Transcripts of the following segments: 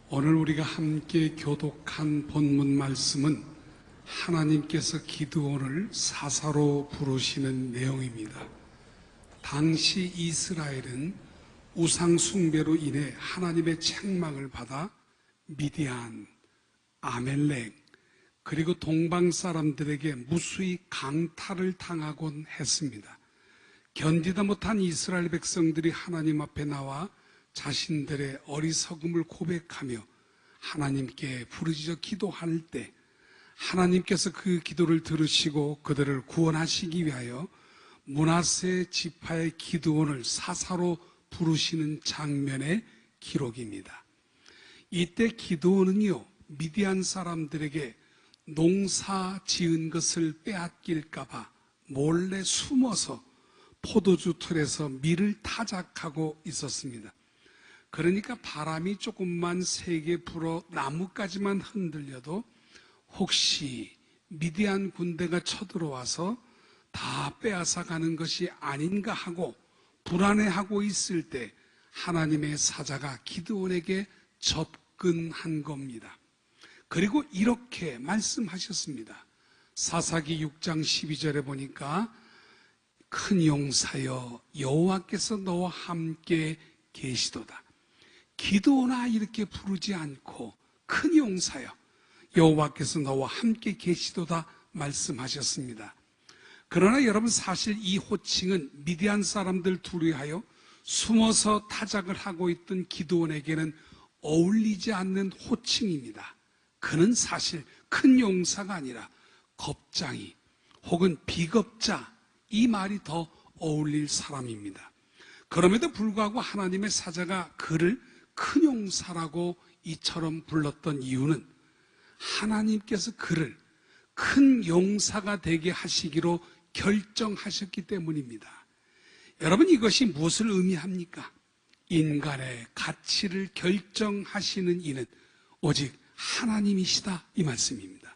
오늘 우리가 함께 교독한 본문 말씀은 하나님께서 기드온을 사사로 부르시는 내용입니다. 당시 이스라엘은 우상 숭배로 인해 하나님의 책망을 받아 미디안, 아멜렉, 그리고 동방 사람들에게 무수히 강탈을 당하곤 했습니다. 견디다 못한 이스라엘 백성들이 하나님 앞에 나와 자신들의 어리석음을 고백하며 하나님께 부르짖어 기도할 때 하나님께서 그 기도를 들으시고 그들을 구원하시기 위하여 므낫세 지파의 기드온을 사사로 부르시는 장면의 기록입니다. 이때 기드온은요, 미디안 사람들에게 농사 지은 것을 빼앗길까봐 몰래 숨어서 포도주 틀에서 밀을 타작하고 있었습니다. 그러니까 바람이 조금만 세게 불어 나뭇가지만 흔들려도 혹시 미디안 군대가 쳐들어와서 다 빼앗아 가는 것이 아닌가 하고 불안해하고 있을 때 하나님의 사자가 기드온에게 접근한 겁니다. 그리고 이렇게 말씀하셨습니다. 사사기 6장 12절에 보니까 큰 용사여 여호와께서 너와 함께 계시도다. 기드온아 이렇게 부르지 않고 큰 용사여 여호와께서 너와 함께 계시도다 말씀하셨습니다. 그러나 여러분 사실 이 호칭은 미디안 사람들 두려하여 숨어서 타작을 하고 있던 기드온에게는 어울리지 않는 호칭입니다. 그는 사실 큰 용사가 아니라 겁장이 혹은 비겁자, 이 말이 더 어울릴 사람입니다. 그럼에도 불구하고 하나님의 사자가 그를 큰 용사라고 이처럼 불렀던 이유는 하나님께서 그를 큰 용사가 되게 하시기로 결정하셨기 때문입니다. 여러분 이것이 무엇을 의미합니까? 인간의 가치를 결정하시는 이는 오직 하나님이시다 이 말씀입니다.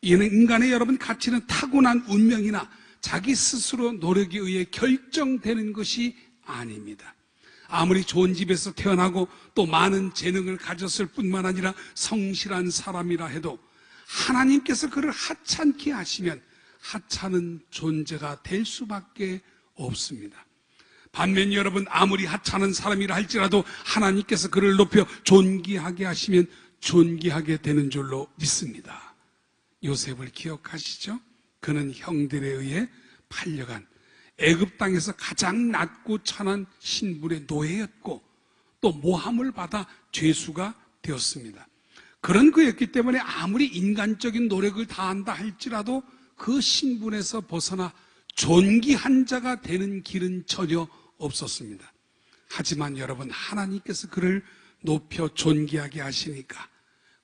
이는 인간의 여러분 가치는 타고난 운명이나 자기 스스로 노력에 의해 결정되는 것이 아닙니다. 아무리 좋은 집에서 태어나고 또 많은 재능을 가졌을 뿐만 아니라 성실한 사람이라 해도 하나님께서 그를 하찮게 하시면 하찮은 존재가 될 수밖에 없습니다. 반면 여러분 아무리 하찮은 사람이라 할지라도 하나님께서 그를 높여 존귀하게 하시면 존귀하게 되는 줄로 믿습니다. 요셉을 기억하시죠? 그는 형들에 의해 팔려간 애굽 땅에서 가장 낮고 천한 신분의 노예였고 또 모함을 받아 죄수가 되었습니다. 그런 그였기 때문에 아무리 인간적인 노력을 다한다 할지라도 그 신분에서 벗어나 존귀한 자가 되는 길은 전혀 없었습니다. 하지만 여러분 하나님께서 그를 높여 존귀하게 하시니까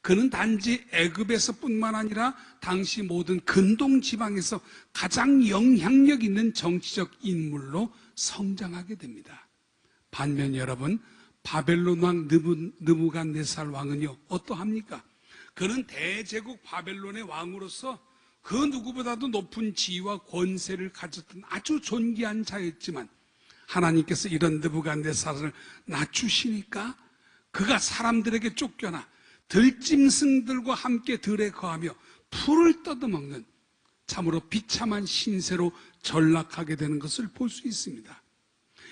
그는 단지 애굽에서 뿐만 아니라 당시 모든 근동 지방에서 가장 영향력 있는 정치적 인물로 성장하게 됩니다. 반면 여러분 바벨론 왕 느부갓네살 왕은요 어떠합니까? 그는 대제국 바벨론의 왕으로서 그 누구보다도 높은 지위와 권세를 가졌던 아주 존귀한 자였지만 하나님께서 이런 느부갓네살을 낮추시니까 그가 사람들에게 쫓겨나 들짐승들과 함께 들에 거하며 풀을 뜯어먹는 참으로 비참한 신세로 전락하게 되는 것을 볼 수 있습니다.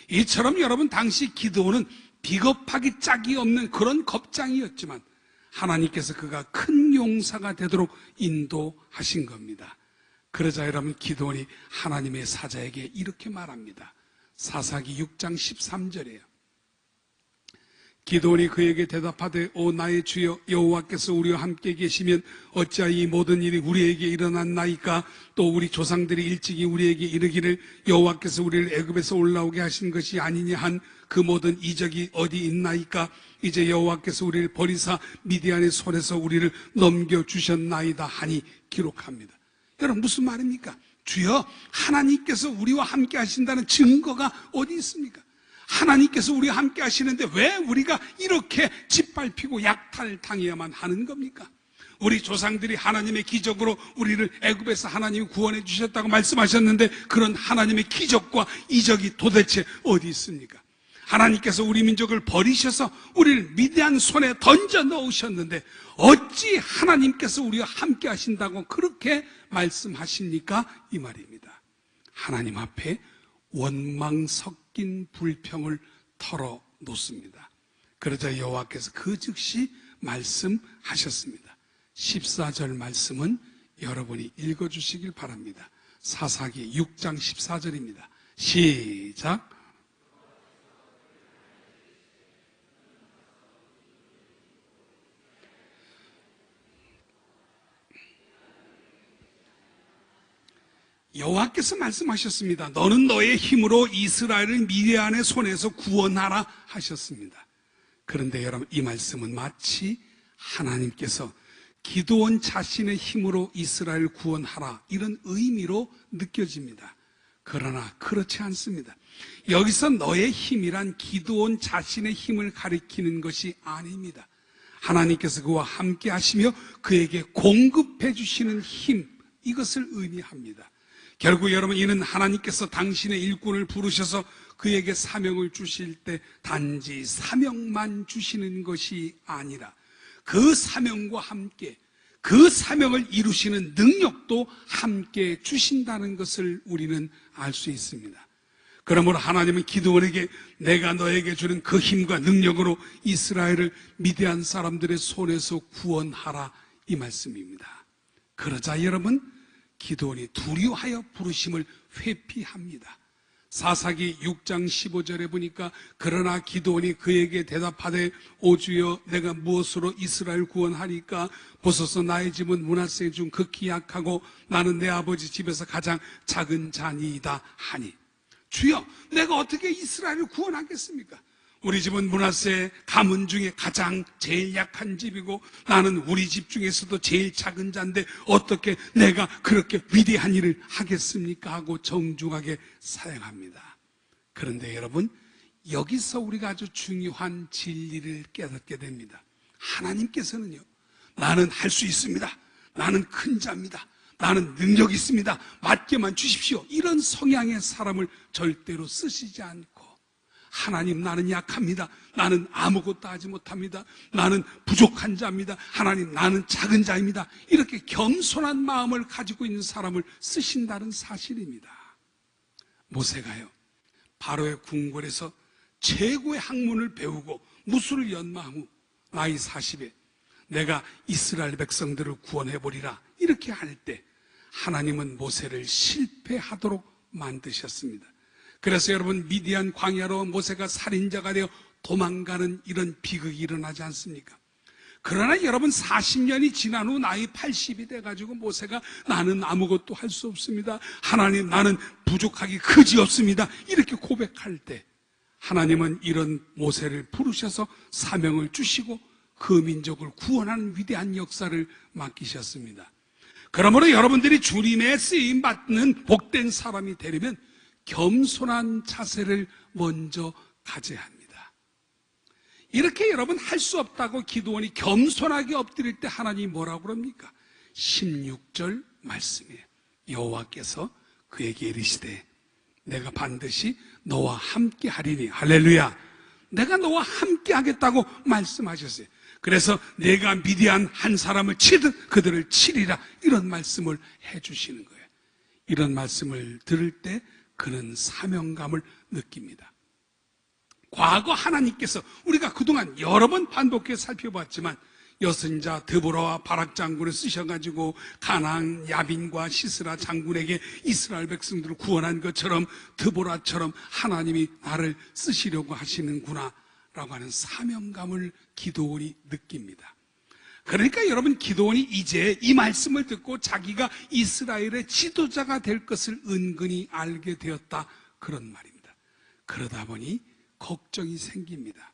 이처럼 여러분 당시 기드온은 비겁하기 짝이 없는 그런 겁장이었지만 하나님께서 그가 큰 용사가 되도록 인도하신 겁니다. 그러자 여러분 기드온이 하나님의 사자에게 이렇게 말합니다. 사사기 6장 13절이에요. 기드온이 그에게 대답하되 오 나의 주여 여호와께서 우리와 함께 계시면 어찌하여 이 모든 일이 우리에게 일어났나이까? 또 우리 조상들이 일찍이 우리에게 이르기를 여호와께서 우리를 애굽에서 올라오게 하신 것이 아니냐 한 그 모든 이적이 어디 있나이까? 이제 여호와께서 우리를 버리사 미디안의 손에서 우리를 넘겨주셨나이다 하니 기록합니다. 여러분 무슨 말입니까? 주여 하나님께서 우리와 함께 하신다는 증거가 어디 있습니까? 하나님께서 우리와 함께 하시는데 왜 우리가 이렇게 짓밟히고 약탈당해야만 하는 겁니까? 우리 조상들이 하나님의 기적으로 우리를 애굽에서 하나님이 구원해 주셨다고 말씀하셨는데 그런 하나님의 기적과 이적이 도대체 어디 있습니까? 하나님께서 우리 민족을 버리셔서 우리를 미디안 손에 던져 넣으셨는데 어찌 하나님께서 우리와 함께 하신다고 그렇게 말씀하십니까? 이 말입니다. 하나님 앞에 원망 섞인 불평을 털어놓습니다. 그러자 여호와께서 그 즉시 말씀하셨습니다. 14절 말씀은 여러분이 읽어주시길 바랍니다. 사사기 6장 14절입니다. 시작. 여호와께서 말씀하셨습니다. 너는 너의 힘으로 이스라엘을 미디안의 손에서 구원하라 하셨습니다. 그런데 여러분, 이 말씀은 마치 하나님께서 기드온 자신의 힘으로 이스라엘을 구원하라 이런 의미로 느껴집니다. 그러나 그렇지 않습니다. 여기서 너의 힘이란 기드온 자신의 힘을 가리키는 것이 아닙니다. 하나님께서 그와 함께 하시며 그에게 공급해 주시는 힘, 이것을 의미합니다. 결국 여러분, 이는 하나님께서 당신의 일꾼을 부르셔서 그에게 사명을 주실 때 단지 사명만 주시는 것이 아니라 그 사명과 함께 그 사명을 이루시는 능력도 함께 주신다는 것을 우리는 알 수 있습니다. 그러므로 하나님은 기드온에게 내가 너에게 주는 그 힘과 능력으로 이스라엘을 미디안 사람들의 손에서 구원하라 이 말씀입니다. 그러자 여러분, 기드온이 두려워하여 부르심을 회피합니다. 사사기 6장 15절에 보니까 그러나 기드온이 그에게 대답하되 오 주여 내가 무엇으로 이스라엘 구원하리까? 보소서 나의 집은 므낫세 중 극히 약하고 나는 내 아버지 집에서 가장 작은 자니이다 하니 주여 내가 어떻게 이스라엘을 구원하겠습니까? 우리 집은 므낫세 가문 중에 가장 제일 약한 집이고 나는 우리 집 중에서도 제일 작은 자인데 어떻게 내가 그렇게 위대한 일을 하겠습니까? 하고 정중하게 사양합니다. 그런데 여러분, 여기서 우리가 아주 중요한 진리를 깨닫게 됩니다. 하나님께서는요, 나는 할 수 있습니다. 나는 큰 자입니다. 나는 능력이 있습니다. 맡겨만 주십시오. 이런 성향의 사람을 절대로 쓰시지 않고 하나님 나는 약합니다. 나는 아무것도 하지 못합니다. 나는 부족한 자입니다. 하나님 나는 작은 자입니다. 이렇게 겸손한 마음을 가지고 있는 사람을 쓰신다는 사실입니다. 모세가요, 바로의 궁궐에서 최고의 학문을 배우고 무술을 연마한 후 나이 40에 내가 이스라엘 백성들을 구원해보리라 이렇게 할 때 하나님은 모세를 실패하도록 만드셨습니다. 그래서 여러분, 미디안 광야로 모세가 살인자가 되어 도망가는 이런 비극이 일어나지 않습니까? 그러나 여러분, 40년이 지난 후 나이 80이 돼가지고 모세가 나는 아무것도 할 수 없습니다. 하나님 나는 부족하기 그지없습니다. 이렇게 고백할 때 하나님은 이런 모세를 부르셔서 사명을 주시고 그 민족을 구원하는 위대한 역사를 맡기셨습니다. 그러므로 여러분들이 주님의 쓰임 받는 복된 사람이 되려면 겸손한 자세를 먼저 가져야 합니다. 이렇게 여러분 할 수 없다고 기드온이 겸손하게 엎드릴 때 하나님이 뭐라고 그럽니까? 16절 말씀이에요. 여호와께서 그에게 이르시되 내가 반드시 너와 함께 하리니, 할렐루야, 내가 너와 함께 하겠다고 말씀하셨어요. 그래서 내가 미디안 한 사람을 치듯 그들을 치리라, 이런 말씀을 해주시는 거예요. 이런 말씀을 들을 때 그는 사명감을 느낍니다. 과거 하나님께서 우리가 그동안 여러 번 반복해 살펴봤지만 여선자 드보라와 바락 장군을 쓰셔가지고 가나안 야빈과 시스라 장군에게 이스라엘 백성들을 구원한 것처럼 드보라처럼 하나님이 나를 쓰시려고 하시는구나 라고 하는 사명감을 기드온이 느낍니다. 그러니까 여러분, 기드온이 이제 이 말씀을 듣고 자기가 이스라엘의 지도자가 될 것을 은근히 알게 되었다, 그런 말입니다. 그러다 보니 걱정이 생깁니다.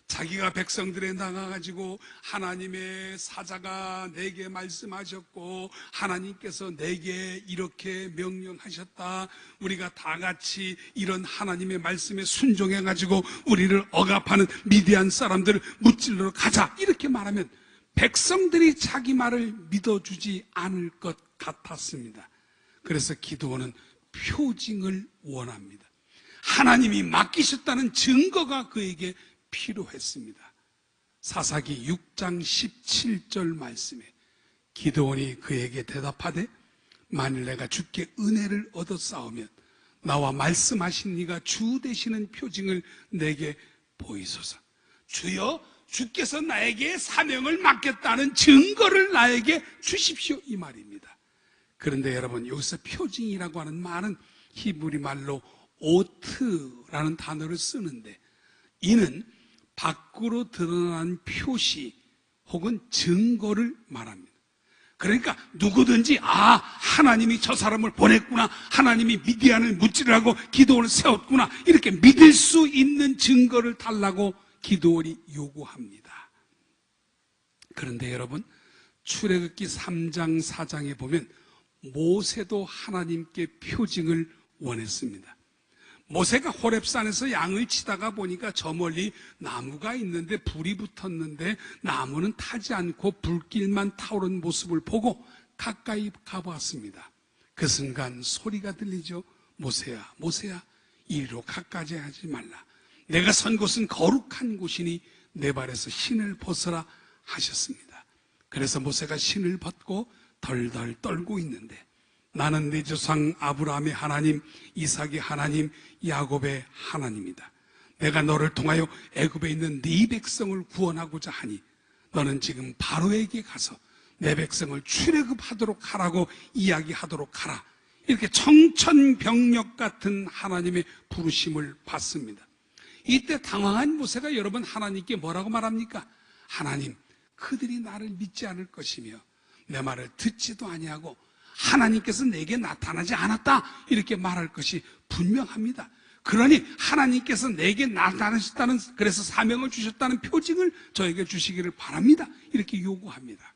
자기가 백성들에 나가가지고 하나님의 사자가 내게 말씀하셨고 하나님께서 내게 이렇게 명령하셨다, 우리가 다 같이 이런 하나님의 말씀에 순종해가지고 우리를 억압하는 미디안 사람들을 무찔러 가자, 이렇게 말하면 백성들이 자기 말을 믿어주지 않을 것 같았습니다. 그래서 기드온은 표징을 원합니다. 하나님이 맡기셨다는 증거가 그에게 필요했습니다. 사사기 6장 17절 말씀에 기드온이 그에게 대답하되 만일 내가 주께 은혜를 얻어 싸우면 나와 말씀하신 이가 주 되시는 표징을 내게 보이소서. 주여, 주께서 나에게 사명을 맡겼다는 증거를 나에게 주십시오, 이 말입니다. 그런데 여러분, 여기서 표징이라고 하는 말은 히브리 말로 오트라는 단어를 쓰는데, 이는 밖으로 드러난 표시 혹은 증거를 말합니다. 그러니까 누구든지 하나님이 저 사람을 보냈구나, 하나님이 미디안을 무찌르라고 기드온을 세웠구나, 이렇게 믿을 수 있는 증거를 달라고 기드온이 요구합니다. 그런데 여러분, 출애굽기 3장 4장에 보면 모세도 하나님께 표징을 원했습니다. 모세가 호렙산에서 양을 치다가 보니까 저 멀리 나무가 있는데 불이 붙었는데 나무는 타지 않고 불길만 타오른 모습을 보고 가까이 가보았습니다. 그 순간 소리가 들리죠. 모세야, 모세야, 이리로 가까이 하지 말라. 내가 선 곳은 거룩한 곳이니 내 발에서 신을 벗어라 하셨습니다. 그래서 모세가 신을 벗고 덜덜 떨고 있는데, 나는 네 조상 아브라함의 하나님, 이삭의 하나님, 야곱의 하나님이다. 내가 너를 통하여 애굽에 있는 네 백성을 구원하고자 하니 너는 지금 바로에게 가서 내 백성을 출애굽하도록 하라고 이야기하도록 하라. 이렇게 청천벽력 같은 하나님의 부르심을 받습니다. 이때 당황한 모세가 여러분 하나님께 뭐라고 말합니까? 하나님, 그들이 나를 믿지 않을 것이며 내 말을 듣지도 아니하고 하나님께서 내게 나타나지 않았다, 이렇게 말할 것이 분명합니다. 그러니 하나님께서 내게 나타나셨다는, 그래서 사명을 주셨다는 표징을 저에게 주시기를 바랍니다, 이렇게 요구합니다.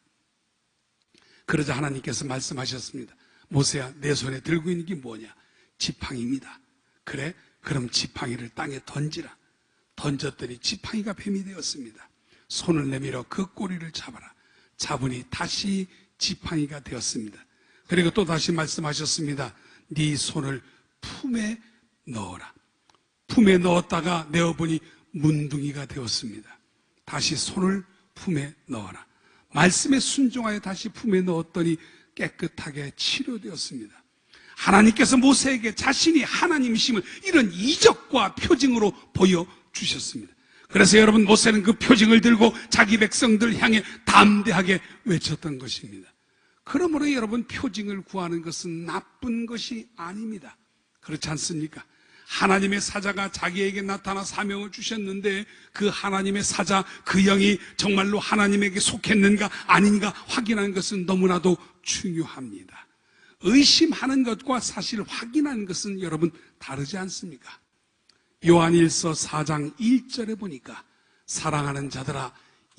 그러자 하나님께서 말씀하셨습니다. 모세야, 내 손에 들고 있는 게 뭐냐? 지팡이입니다. 그래, 그럼 지팡이를 땅에 던지라. 던졌더니 지팡이가 뱀이 되었습니다. 손을 내밀어 그 꼬리를 잡아라. 잡으니 다시 지팡이가 되었습니다. 그리고 또 다시 말씀하셨습니다. 네 손을 품에 넣어라. 품에 넣었다가 내어보니 문둥이가 되었습니다. 다시 손을 품에 넣어라. 말씀에 순종하여 다시 품에 넣었더니 깨끗하게 치료되었습니다. 하나님께서 모세에게 자신이 하나님이심을 이런 이적과 표징으로 보여주셨습니다. 그래서 여러분, 모세는 그 표징을 들고 자기 백성들 향해 담대하게 외쳤던 것입니다. 그러므로 여러분, 표징을 구하는 것은 나쁜 것이 아닙니다. 그렇지 않습니까? 하나님의 사자가 자기에게 나타나 사명을 주셨는데 그 하나님의 사자, 그 영이 정말로 하나님에게 속했는가 아닌가 확인하는 것은 너무나도 중요합니다. 의심하는 것과 사실 확인하는 것은 여러분 다르지 않습니까? 요한일서 4장 1절에 보니까 사랑하는 자들아,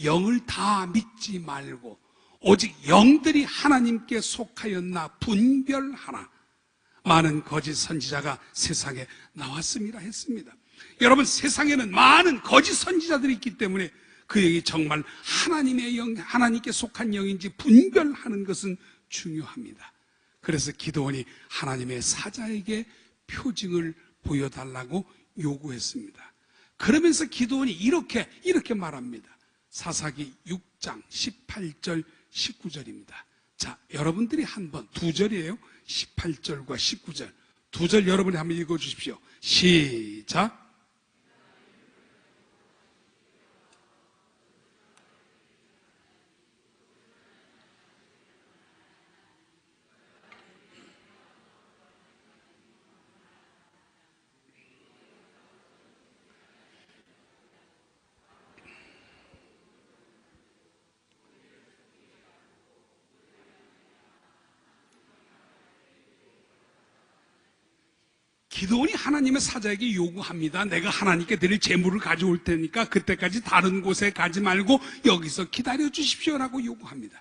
영을 다 믿지 말고 오직 영들이 하나님께 속하였나 분별하라. 많은 거짓 선지자가 세상에 나왔음이라 했습니다. 여러분, 세상에는 많은 거짓 선지자들이 있기 때문에 그 영이 정말 하나님의 영, 하나님께 속한 영인지 분별하는 것은 중요합니다. 그래서 기드온이 하나님의 사자에게 표징을 보여달라고 요구했습니다. 그러면서 기드온이 이렇게 말합니다. 사사기 6장 18절 19절입니다. 자, 여러분들이 한번, 두 절이에요. 18절과 19절. 두 절 여러분이 한번 읽어주십시오. 시작. 기드온이 하나님의 사자에게 요구합니다. 내가 하나님께 드릴 재물을 가져올 테니까 그때까지 다른 곳에 가지 말고 여기서 기다려 주십시오라고 요구합니다.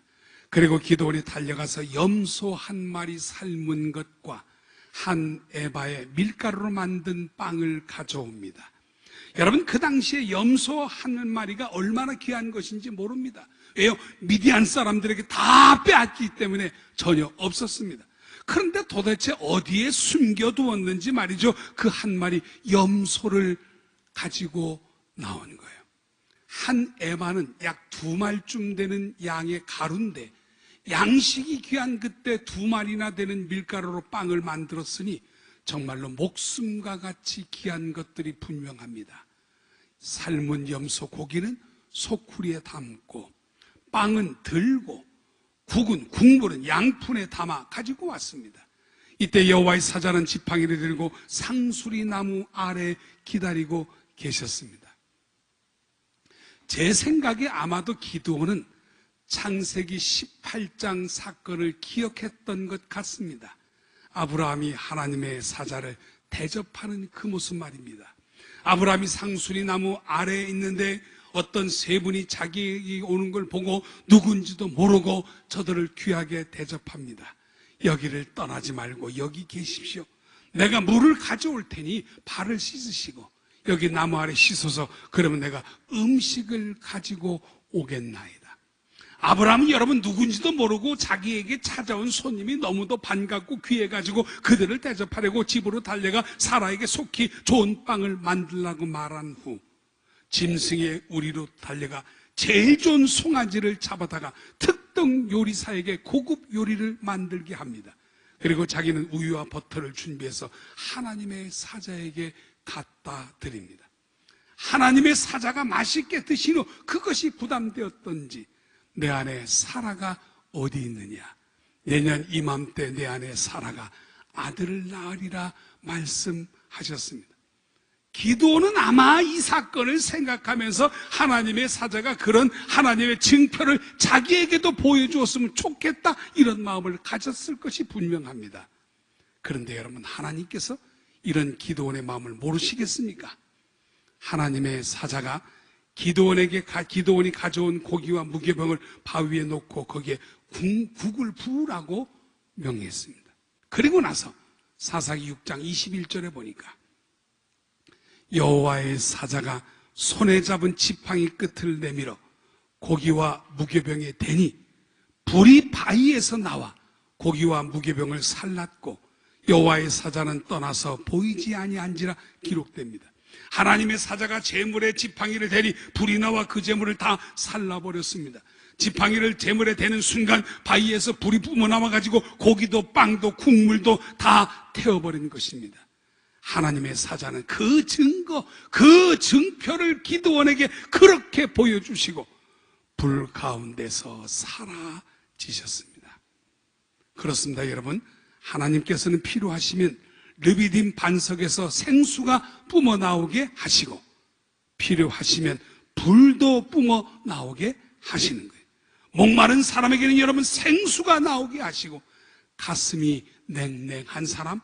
그리고 기드온이 달려가서 염소 한 마리 삶은 것과 한 에바의 밀가루로 만든 빵을 가져옵니다. 여러분, 그 당시에 염소 한 마리가 얼마나 귀한 것인지 모릅니다. 왜요? 미디안 사람들에게 다 빼앗기 때문에 전혀 없었습니다. 그런데 도대체 어디에 숨겨두었는지 말이죠. 그 한 마리 염소를 가지고 나온 거예요. 한 에바는 약 2말쯤 되는 양의 가루인데 양식이 귀한 그때 2마리나 되는 밀가루로 빵을 만들었으니 정말로 목숨과 같이 귀한 것들이 분명합니다. 삶은 염소 고기는 소쿠리에 담고 빵은 들고 국물은 양푼에 담아 가지고 왔습니다. 이때 여호와의 사자는 지팡이를 들고 상수리 나무 아래 기다리고 계셨습니다. 제 생각에 아마도 기드온은 창세기 18장 사건을 기억했던 것 같습니다. 아브라함이 하나님의 사자를 대접하는 그 모습 말입니다. 아브라함이 상수리 나무 아래에 있는데 어떤 세 분이 자기에게 오는 걸 보고 누군지도 모르고 저들을 귀하게 대접합니다. 여기를 떠나지 말고 여기 계십시오. 내가 물을 가져올 테니 발을 씻으시고 여기 나무 아래 씻어서 그러면 내가 음식을 가지고 오겠나이다. 아브라함은 여러분 누군지도 모르고 자기에게 찾아온 손님이 너무도 반갑고 귀해가지고 그들을 대접하려고 집으로 달려가 사라에게 속히 좋은 빵을 만들라고 말한 후 짐승의 우리로 달려가 제일 좋은 송아지를 잡아다가 특등 요리사에게 고급 요리를 만들게 합니다. 그리고 자기는 우유와 버터를 준비해서 하나님의 사자에게 갖다 드립니다. 하나님의 사자가 맛있게 드신 후 그것이 부담되었던지 내 안에 사라가 어디 있느냐? 내년 이맘때 내 안에 사라가 아들을 낳으리라 말씀하셨습니다. 기드온은 아마 이 사건을 생각하면서 하나님의 사자가 그런 하나님의 증표를 자기에게도 보여주었으면 좋겠다 이런 마음을 가졌을 것이 분명합니다. 그런데 여러분 하나님께서 이런 기드온의 마음을 모르시겠습니까? 하나님의 사자가 기드온이 가져온 고기와 무교병을 바위에 놓고 거기에 국을 부으라고 명했습니다. 그리고 나서 사사기 6장 21절에 보니까 여호와의 사자가 손에 잡은 지팡이 끝을 내밀어 고기와 무교병에 대니 불이 바위에서 나와 고기와 무교병을 살랐고 여호와의 사자는 떠나서 보이지 아니한지라 기록됩니다. 하나님의 사자가 제물에 지팡이를 대니 불이 나와 그 제물을 다 살라버렸습니다. 지팡이를 제물에 대는 순간 바위에서 불이 뿜어나와가지고 고기도 빵도 국물도 다 태워버린 것입니다. 하나님의 사자는 그 증거, 그 증표를 기드온에게 그렇게 보여주시고 불 가운데서 사라지셨습니다. 그렇습니다, 여러분. 하나님께서는 필요하시면 르비딤 반석에서 생수가 뿜어 나오게 하시고 필요하시면 불도 뿜어 나오게 하시는 거예요. 목마른 사람에게는 여러분 생수가 나오게 하시고 가슴이 냉랭한 사람,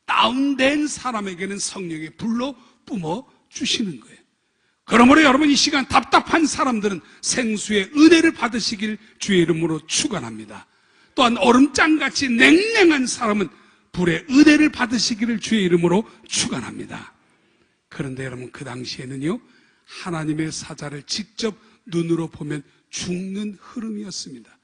다운된 사람에게는 성령의 불로 뿜어 주시는 거예요. 그러므로 여러분 이 시간 답답한 사람들은 생수의 은혜를 받으시길 주의 이름으로 축원합니다. 또한 얼음장같이 냉랭한 사람은 불의 은혜를 받으시기를 주의 이름으로 축원합니다. 그런데 여러분 그 당시에는요 하나님의 사자를 직접 눈으로 보면 죽는 흐름이었습니다.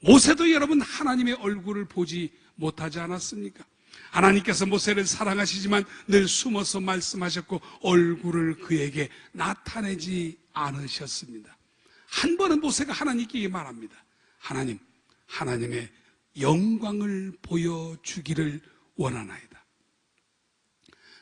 모세도 여러분 하나님의 얼굴을 보지 못하지 않았습니까? 하나님께서 모세를 사랑하시지만 늘 숨어서 말씀하셨고 얼굴을 그에게 나타내지 않으셨습니다. 한 번은 모세가 하나님께 말합니다. 하나님, 하나님의 영광을 보여주기를 원하나이다.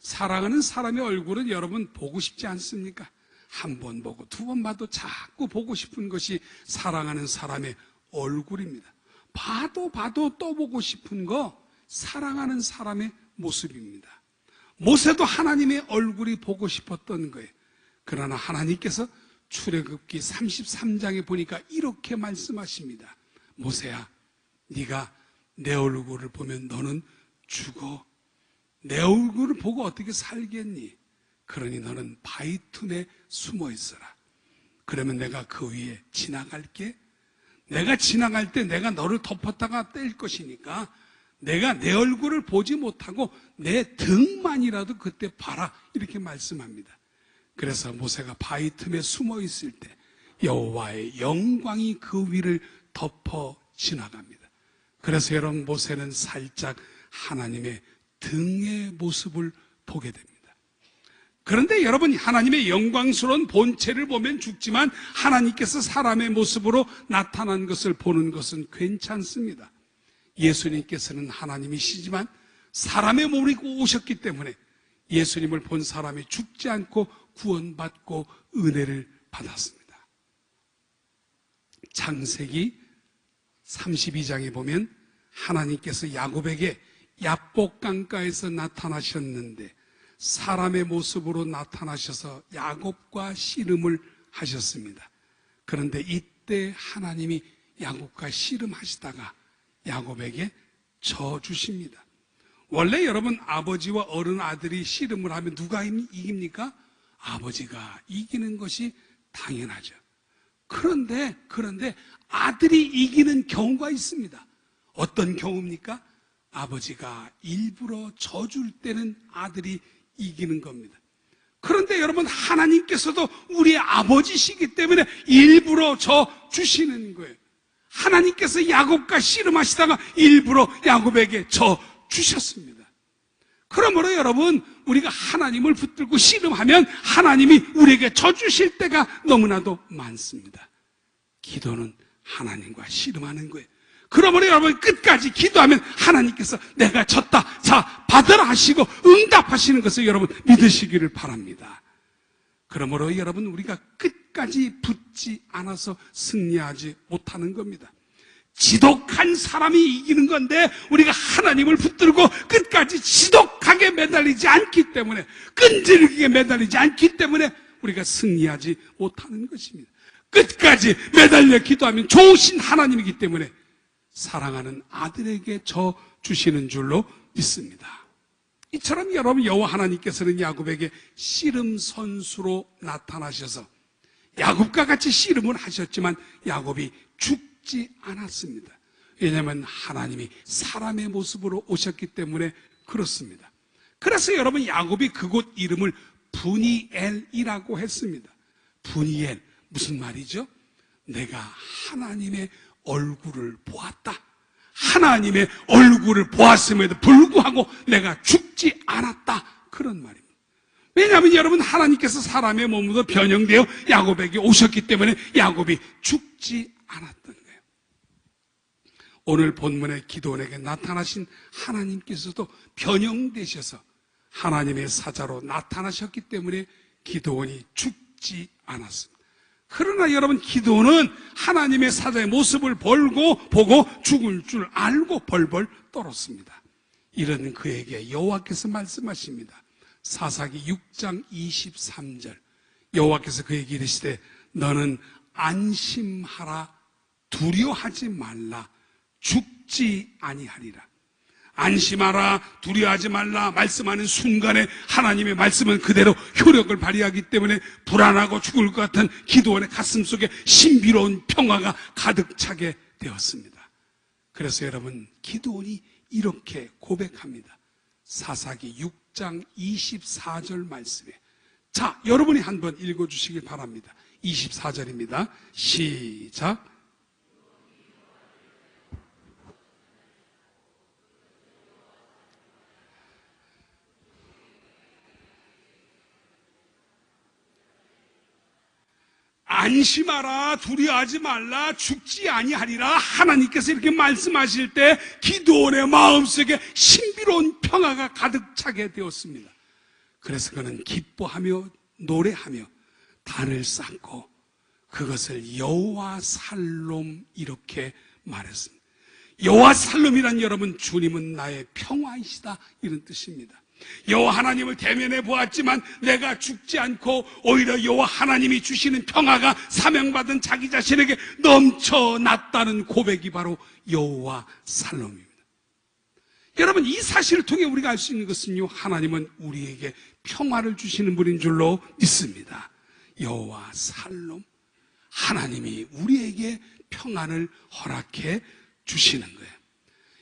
사랑하는 사람의 얼굴은 여러분 보고 싶지 않습니까? 한 번 보고 두 번 봐도 자꾸 보고 싶은 것이 사랑하는 사람의 얼굴입니다. 봐도 또 보고 싶은 거 사랑하는 사람의 모습입니다. 모세도 하나님의 얼굴이 보고 싶었던 거예요. 그러나 하나님께서 출애굽기 33장에 보니까 이렇게 말씀하십니다. 모세야, 네가 내 얼굴을 보면 너는 죽어. 내 얼굴을 보고 어떻게 살겠니? 그러니 너는 바위 틈에 숨어 있어라. 그러면 내가 그 위에 지나갈게. 내가 지나갈 때 내가 너를 덮었다가 뗄 것이니까 내가 내 얼굴을 보지 못하고 내 등만이라도 그때 봐라. 이렇게 말씀합니다. 그래서 모세가 바위 틈에 숨어 있을 때 여호와의 영광이 그 위를 덮어 지나갑니다. 그래서 여러분 모세는 살짝 하나님의 등의 모습을 보게 됩니다. 그런데 여러분 하나님의 영광스러운 본체를 보면 죽지만 하나님께서 사람의 모습으로 나타난 것을 보는 것은 괜찮습니다. 예수님께서는 하나님이시지만 사람의 몸을 입고 오셨기 때문에 예수님을 본 사람이 죽지 않고 구원받고 은혜를 받았습니다. 창세기 32장에 보면 하나님께서 야곱에게 야복강가에서 나타나셨는데 사람의 모습으로 나타나셔서 야곱과 씨름을 하셨습니다. 그런데 이때 하나님이 야곱과 씨름하시다가 야곱에게 져 주십니다. 원래 여러분 아버지와 어른 아들이 씨름을 하면 누가 이깁니까? 아버지가 이기는 것이 당연하죠. 그런데 아들이 이기는 경우가 있습니다. 어떤 경우입니까? 아버지가 일부러 져줄 때는 아들이 이기는 겁니다. 그런데 여러분 하나님께서도 우리의 아버지시기 때문에 일부러 져 주시는 거예요. 하나님께서 야곱과 씨름하시다가 일부러 야곱에게 져 주셨습니다. 그러므로 여러분 우리가 하나님을 붙들고 씨름하면 하나님이 우리에게 져 주실 때가 너무나도 많습니다. 기도는 하나님과 씨름하는 거예요. 그러므로 여러분 끝까지 기도하면 하나님께서 내가 졌다, 자 받으라 하시고 응답하시는 것을 여러분 믿으시기를 바랍니다. 그러므로 여러분 우리가 끝까지 붙지 않아서 승리하지 못하는 겁니다. 지독한 사람이 이기는 건데 우리가 하나님을 붙들고 끝까지 지독하게 매달리지 않기 때문에, 끈질기게 매달리지 않기 때문에 우리가 승리하지 못하는 것입니다. 끝까지 매달려 기도하면 좋으신 하나님이기 때문에 사랑하는 아들에게 져 주시는 줄로 믿습니다. 이처럼 여러분 여호와 하나님께서는 야곱에게 씨름 선수로 나타나셔서 야곱과 같이 씨름을 하셨지만 야곱이 죽지 않았습니다. 왜냐하면 하나님이 사람의 모습으로 오셨기 때문에 그렇습니다. 그래서 여러분 야곱이 그곳 이름을 브니엘이라고 했습니다. 브니엘 무슨 말이죠? 내가 하나님의 얼굴을 보았다. 하나님의 얼굴을 보았음에도 불구하고 내가 죽지 않았다. 그런 말입니다. 왜냐하면 여러분 하나님께서 사람의 몸으로 변형되어 야곱에게 오셨기 때문에 야곱이 죽지 않았던 거예요. 오늘 본문의 기도원에게 나타나신 하나님께서도 변형되셔서 하나님의 사자로 나타나셨기 때문에 기도원이 죽지 않았습니다. 그러나 여러분 기도는 하나님의 사자의 모습을 보고 죽을 줄 알고 벌벌 떨었습니다. 이런 그에게 여호와께서 말씀하십니다. 사사기 6장 23절 여호와께서 그에게 이르시되 너는 안심하라 두려워하지 말라 죽지 아니하리라. 안심하라 두려워하지 말라 말씀하는 순간에 하나님의 말씀은 그대로 효력을 발휘하기 때문에 불안하고 죽을 것 같은 기도원의 가슴 속에 신비로운 평화가 가득 차게 되었습니다. 그래서 여러분 기도원이 이렇게 고백합니다. 사사기 6장 24절 말씀에 자 여러분이 한번 읽어주시길 바랍니다. 24절입니다. 시작. 안심하라 두려워하지 말라 죽지 아니하리라. 하나님께서 이렇게 말씀하실 때 기도원의 마음속에 신비로운 평화가 가득 차게 되었습니다. 그래서 그는 기뻐하며 노래하며 단을 쌓고 그것을 여호와 살롬 이렇게 말했습니다. 여호와 살롬이란 여러분 주님은 나의 평화이시다 이런 뜻입니다. 여호와 하나님을 대면해 보았지만 내가 죽지 않고 오히려 여호와 하나님이 주시는 평화가 사명받은 자기 자신에게 넘쳐났다는 고백이 바로 여호와 살롬입니다. 여러분 이 사실을 통해 우리가 알 수 있는 것은요 하나님은 우리에게 평화를 주시는 분인 줄로 믿습니다. 여호와 살롬 하나님이 우리에게 평안을 허락해 주시는 거예요.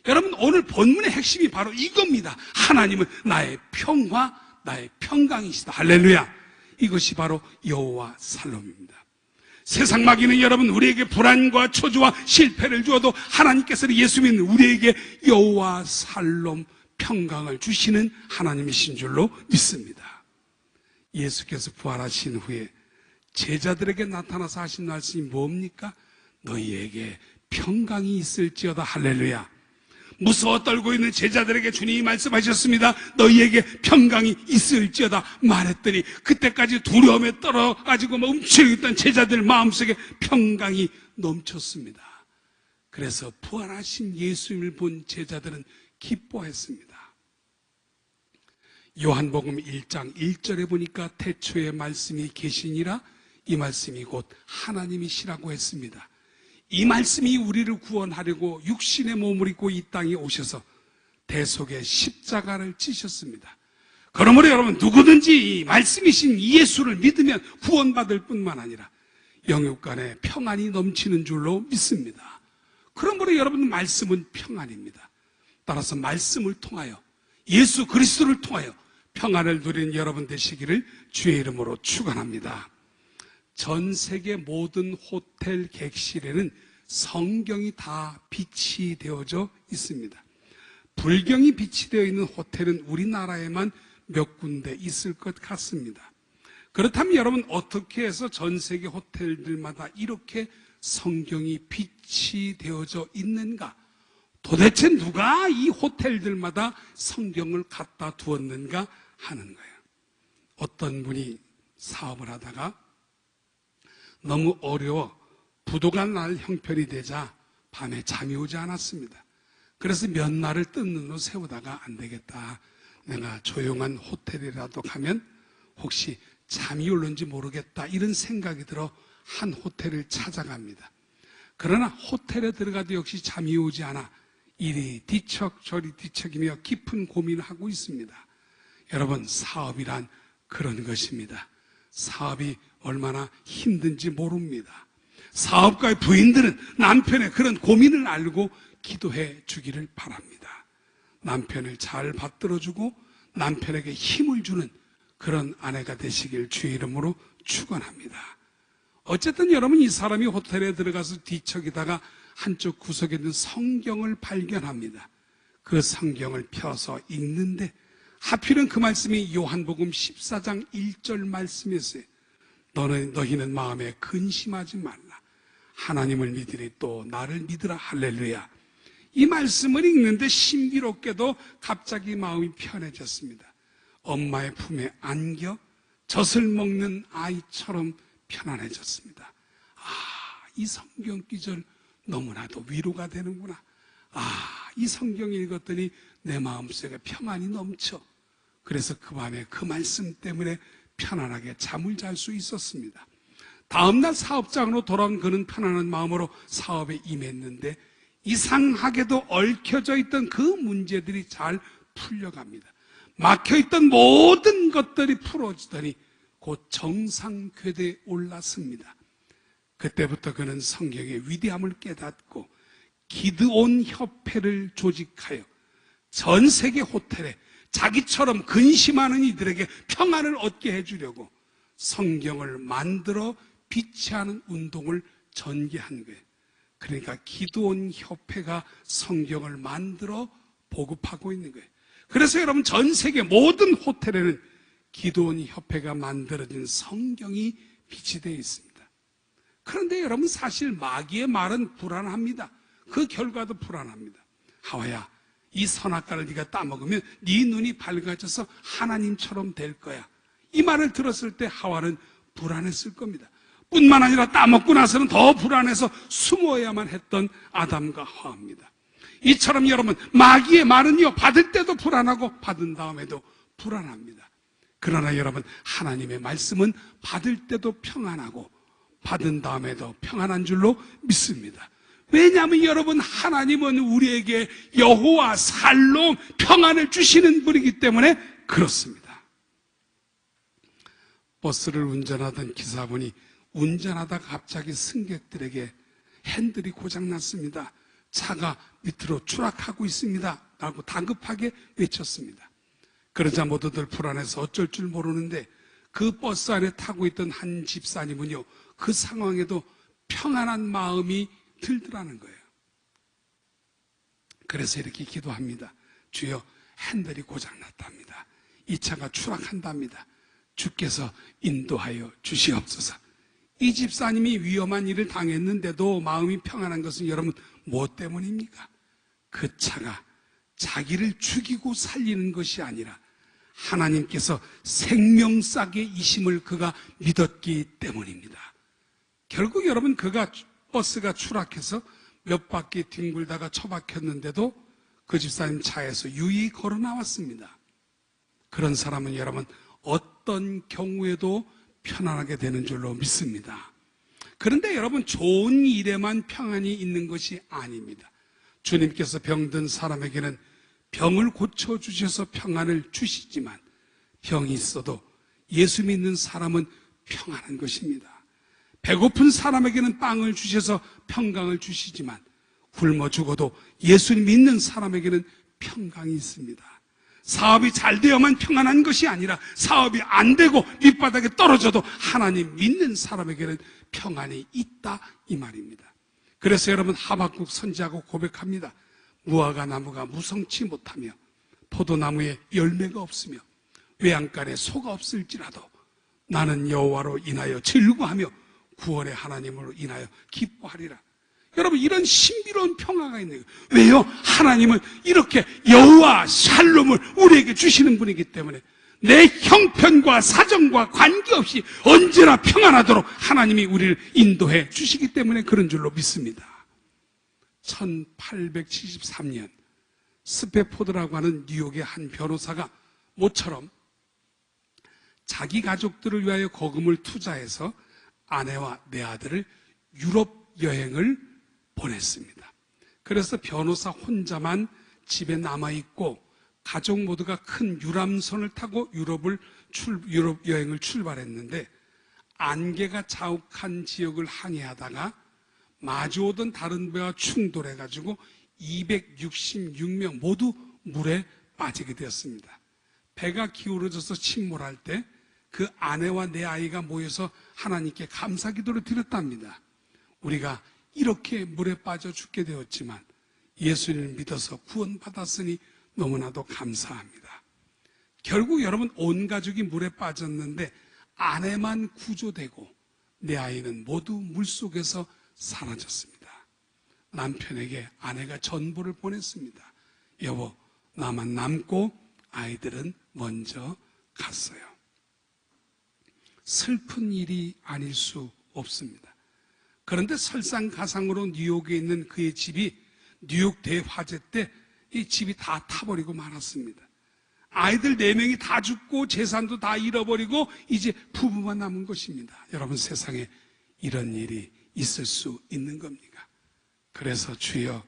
여러분 오늘 본문의 핵심이 바로 이겁니다. 하나님은 나의 평화, 나의 평강이시다. 할렐루야. 이것이 바로 여호와 살롬입니다. 세상 마귀는 여러분 우리에게 불안과 초조와 실패를 주어도 하나님께서는 예수 믿는 우리에게 여호와 살롬 평강을 주시는 하나님이신 줄로 믿습니다. 예수께서 부활하신 후에 제자들에게 나타나서 하신 말씀이 뭡니까? 너희에게 평강이 있을지어다. 할렐루야. 무서워 떨고 있는 제자들에게 주님이 말씀하셨습니다. 너희에게 평강이 있을지어다 말했더니 그때까지 두려움에 떨어가지고 움츠리고 있던 제자들 마음속에 평강이 넘쳤습니다. 그래서 부활하신 예수님을 본 제자들은 기뻐했습니다. 요한복음 1장 1절에 보니까 태초에 말씀이 계시니라, 이 말씀이 곧 하나님이시라고 했습니다. 이 말씀이 우리를 구원하려고 육신의 몸을 입고 이 땅에 오셔서 대속의 십자가를 지셨습니다. 그러므로 여러분 누구든지 이 말씀이신 예수를 믿으면 구원받을 뿐만 아니라 영육 간에 평안이 넘치는 줄로 믿습니다. 그러므로 여러분 말씀은 평안입니다. 따라서 말씀을 통하여 예수 그리스도를 통하여 평안을 누리는 여러분 되시기를 주의 이름으로 축원합니다. 전 세계 모든 호텔 객실에는 성경이 다 비치되어져 있습니다. 불경이 비치되어 있는 호텔은 우리나라에만 몇 군데 있을 것 같습니다. 그렇다면 여러분 어떻게 해서 전 세계 호텔들마다 이렇게 성경이 비치되어져 있는가? 도대체 누가 이 호텔들마다 성경을 갖다 두었는가 하는 거예요. 어떤 분이 사업을 하다가 너무 어려워 부도가 날 형편이 되자 밤에 잠이 오지 않았습니다. 그래서 몇 날을 뜬 눈으로 세우다가 안 되겠다, 내가 조용한 호텔이라도 가면 혹시 잠이 올는지 모르겠다, 이런 생각이 들어 한 호텔을 찾아갑니다. 그러나 호텔에 들어가도 역시 잠이 오지 않아 이리 뒤척 저리 뒤척이며 깊은 고민을 하고 있습니다. 여러분 사업이란 그런 것입니다. 사업이 얼마나 힘든지 모릅니다. 사업가의 부인들은 남편의 그런 고민을 알고 기도해 주기를 바랍니다. 남편을 잘 받들어주고 남편에게 힘을 주는 그런 아내가 되시길 주의 이름으로 축원합니다. 어쨌든 여러분 이 사람이 호텔에 들어가서 뒤척이다가 한쪽 구석에 있는 성경을 발견합니다. 그 성경을 펴서 읽는데 하필은 그 말씀이 요한복음 14장 1절 말씀이었어요. 너희는 마음에 근심하지 말라. 하나님을 믿으니 또 나를 믿으라. 할렐루야. 이 말씀을 읽는데 신비롭게도 갑자기 마음이 편해졌습니다. 엄마의 품에 안겨 젖을 먹는 아이처럼 편안해졌습니다. 이 성경 구절 너무나도 위로가 되는구나. 이 성경 읽었더니 내 마음속에 평안이 넘쳐. 그래서 그 밤에 그 말씀 때문에 편안하게 잠을 잘 수 있었습니다. 다음날 사업장으로 돌아온 그는 편안한 마음으로 사업에 임했는데 이상하게도 얽혀져 있던 그 문제들이 잘 풀려갑니다. 막혀있던 모든 것들이 풀어지더니 곧 정상궤대에 올랐습니다. 그때부터 그는 성경의 위대함을 깨닫고 기드온 협회를 조직하여 전 세계 호텔에 자기처럼 근심하는 이들에게 평안을 얻게 해주려고 성경을 만들어 비치하는 운동을 전개한 거예요. 그러니까 기드온 협회가 성경을 만들어 보급하고 있는 거예요. 그래서 여러분 전 세계 모든 호텔에는 기드온 협회가 만들어진 성경이 비치되어 있습니다. 그런데 여러분 사실 마귀의 말은 불안합니다. 그 결과도 불안합니다. 하와야, 이 선악과를 네가 따먹으면 네 눈이 밝아져서 하나님처럼 될 거야. 이 말을 들었을 때 하와는 불안했을 겁니다. 뿐만 아니라 따먹고 나서는 더 불안해서 숨어야만 했던 아담과 하와입니다. 이처럼 여러분 마귀의 말은요 받을 때도 불안하고 받은 다음에도 불안합니다. 그러나 여러분 하나님의 말씀은 받을 때도 평안하고 받은 다음에도 평안한 줄로 믿습니다. 왜냐하면 여러분 하나님은 우리에게 여호와 살롬 평안을 주시는 분이기 때문에 그렇습니다. 버스를 운전하던 기사분이 운전하다가 갑자기 승객들에게 핸들이 고장났습니다. 차가 밑으로 추락하고 있습니다. 라고 다급하게 외쳤습니다. 그러자 모두들 불안해서 어쩔 줄 모르는데 그 버스 안에 타고 있던 한 집사님은요 그 상황에도 평안한 마음이 들더라는 거예요. 그래서 이렇게 기도합니다. 주여, 핸들이 고장났답니다. 이 차가 추락한답니다. 주께서 인도하여 주시옵소서. 이 집사님이 위험한 일을 당했는데도 마음이 평안한 것은 여러분 무엇 때문입니까? 그 차가 자기를 죽이고 살리는 것이 아니라 하나님께서 생명싸게 이심을 그가 믿었기 때문입니다. 결국 여러분, 그가 버스가 추락해서 몇 바퀴 뒹굴다가 처박혔는데도 그 집사님 차에서 유유히 걸어 나왔습니다. 그런 사람은 여러분 어떤 경우에도 편안하게 되는 줄로 믿습니다. 그런데 여러분, 좋은 일에만 평안이 있는 것이 아닙니다. 주님께서 병든 사람에게는 병을 고쳐주셔서 평안을 주시지만 병이 있어도 예수 믿는 사람은 평안한 것입니다. 배고픈 사람에게는 빵을 주셔서 평강을 주시지만 굶어 죽어도 예수 믿는 사람에게는 평강이 있습니다. 사업이 잘 되어만 평안한 것이 아니라 사업이 안 되고 밑바닥에 떨어져도 하나님 믿는 사람에게는 평안이 있다, 이 말입니다. 그래서 여러분, 하박국 선지자가 고백합니다. 무화과 나무가 무성치 못하며 포도나무에 열매가 없으며 외양간에 소가 없을지라도 나는 여호와로 인하여 즐거하며 구원의 하나님으로 인하여 기뻐하리라. 여러분, 이런 신비로운 평화가 있는 거예요. 왜요? 하나님은 이렇게 여호와 샬롬을 우리에게 주시는 분이기 때문에 내 형편과 사정과 관계없이 언제나 평안하도록 하나님이 우리를 인도해 주시기 때문에 그런 줄로 믿습니다. 1873년 스페포드라고 하는 뉴욕의 한 변호사가 모처럼 자기 가족들을 위하여 거금을 투자해서 아내와 네 아들을 유럽 여행을 보냈습니다. 그래서 변호사 혼자만 집에 남아있고 가족 모두가 큰 유람선을 타고 유럽 여행을 출발했는데 안개가 자욱한 지역을 항해하다가 마주오던 다른 배와 충돌해가지고 266명 모두 물에 빠지게 되었습니다. 배가 기울어져서 침몰할 때 그 아내와 네 아이가 모여서 하나님께 감사 기도를 드렸답니다. 우리가 이렇게 물에 빠져 죽게 되었지만 예수님을 믿어서 구원받았으니 너무나도 감사합니다. 결국 여러분, 온 가족이 물에 빠졌는데 아내만 구조되고 네 아이는 모두 물속에서 사라졌습니다. 남편에게 아내가 전보를 보냈습니다. 여보, 나만 남고 아이들은 먼저 갔어요. 슬픈 일이 아닐 수 없습니다. 그런데 설상가상으로 뉴욕에 있는 그의 집이 뉴욕 대화재 때 이 집이 다 타버리고 말았습니다. 아이들 4명이 다 죽고 재산도 다 잃어버리고 이제 부부만 남은 것입니다. 여러분, 세상에 이런 일이 있을 수 있는 겁니까? 그래서 주여,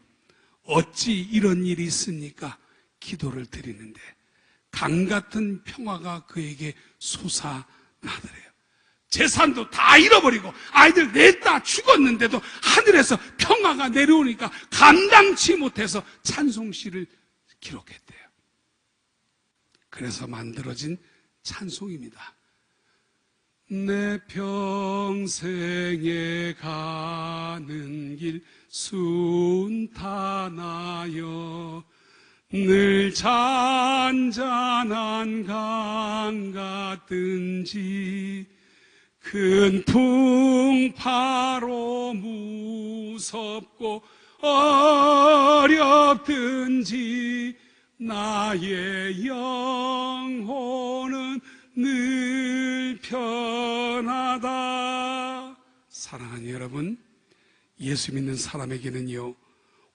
어찌 이런 일이 있습니까? 기도를 드리는데 강 같은 평화가 그에게 솟아나더래요. 재산도 다 잃어버리고 아이들 넷 다 죽었는데도 하늘에서 평화가 내려오니까 감당치 못해서 찬송시를 기록했대요. 그래서 만들어진 찬송입니다. 내 평생에 가는 길 순탄하여 늘 잔잔한 강 같든지 큰 풍파로 무섭고 어렵든지 나의 영혼은 늘 편하다. 사랑하는 여러분, 예수 믿는 사람에게는요,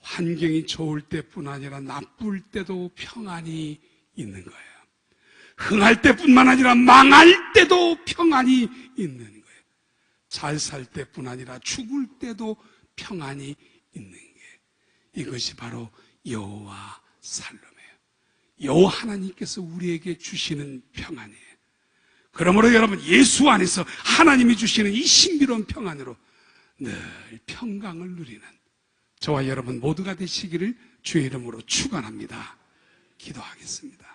환경이 좋을 때뿐 아니라 나쁠 때도 평안이 있는 거예요. 흥할 때뿐만 아니라 망할 때도 평안이 있는 거예요. 잘 살 때뿐 아니라 죽을 때도 평안이 있는 게, 이것이 바로 여호와 살롬이에요. 여호와 하나님께서 우리에게 주시는 평안이에요. 그러므로 여러분, 예수 안에서 하나님이 주시는 이 신비로운 평안으로 늘 평강을 누리는 저와 여러분 모두가 되시기를 주의 이름으로 축원합니다. 기도하겠습니다.